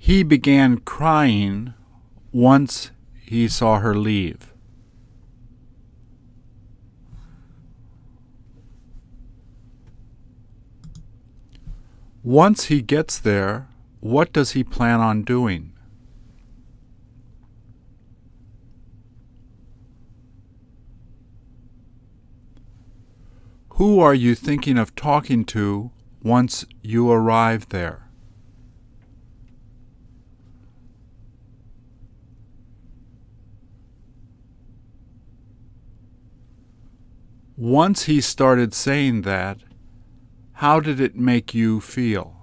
He began crying once he saw her leave. Once he gets there, what does he plan on doing? Who are you thinking of talking to once you arrive there? Once he started saying that, how did it make you feel?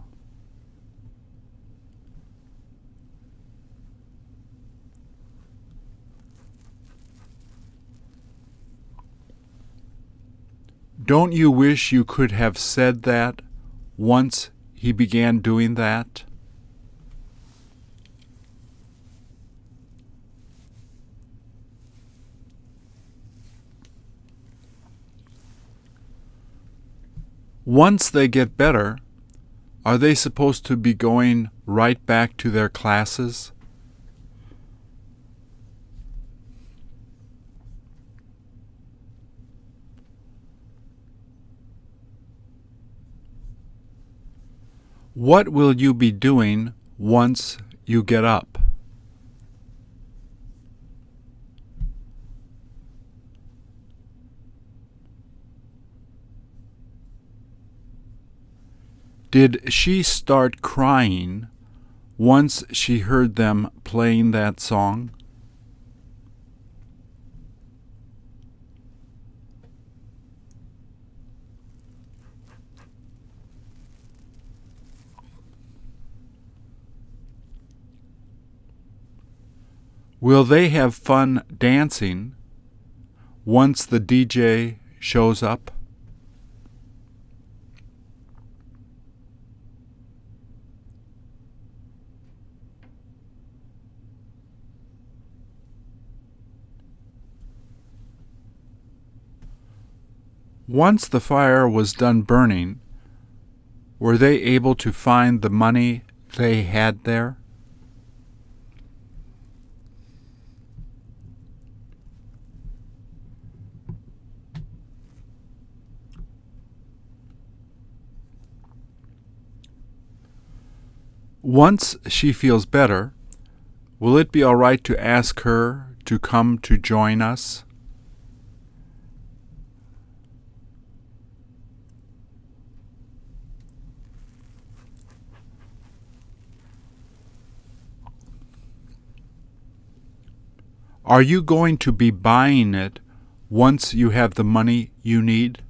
Don't you wish you could have said that once he began doing that? Once they get better, are they supposed to be going right back to their classes? What will you be doing once you get up? Did she start crying once she heard them playing that song? Will they have fun dancing once the DJ shows up? Once the fire was done burning, were they able to find the money they had there? Once she feels better, will it be all right to ask her to come to join us? Are you going to be buying it once you have the money you need?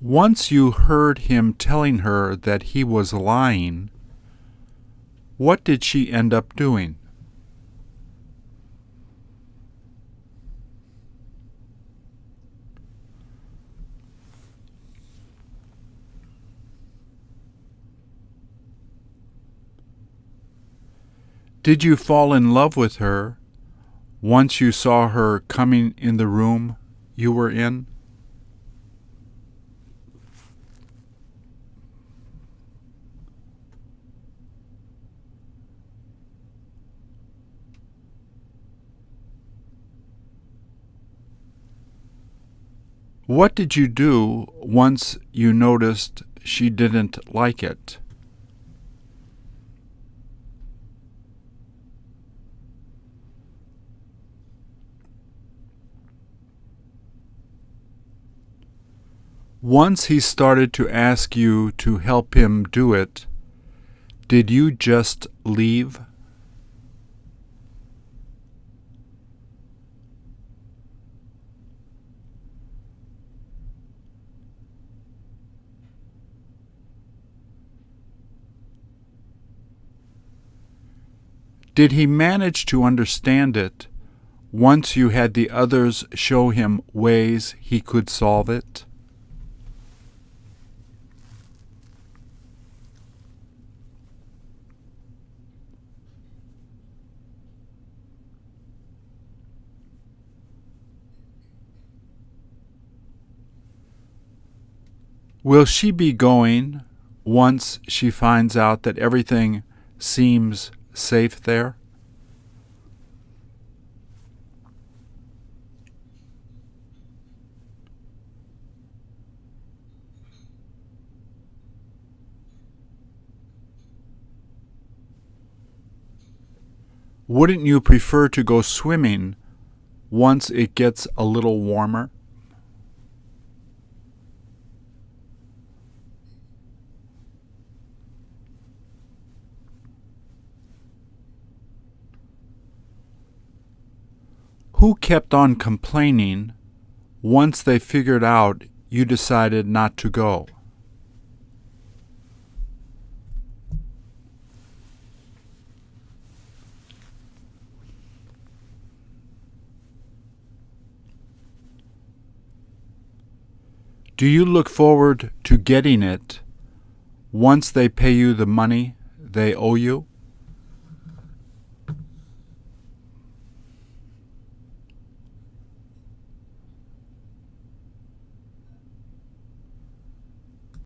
Once you heard him telling her that he was lying, what did she end up doing? Did you fall in love with her once you saw her coming in the room you were in? What did you do once you noticed she didn't like it? Once he started to ask you to help him do it, did you just leave? Did he manage to understand it once you had the others show him ways he could solve it? Will she be going once she finds out that everything seems safe there? Wouldn't you prefer to go swimming once it gets a little warmer? Who kept on complaining once they figured out you decided not to go? Do you look forward to getting it once they pay you the money they owe you?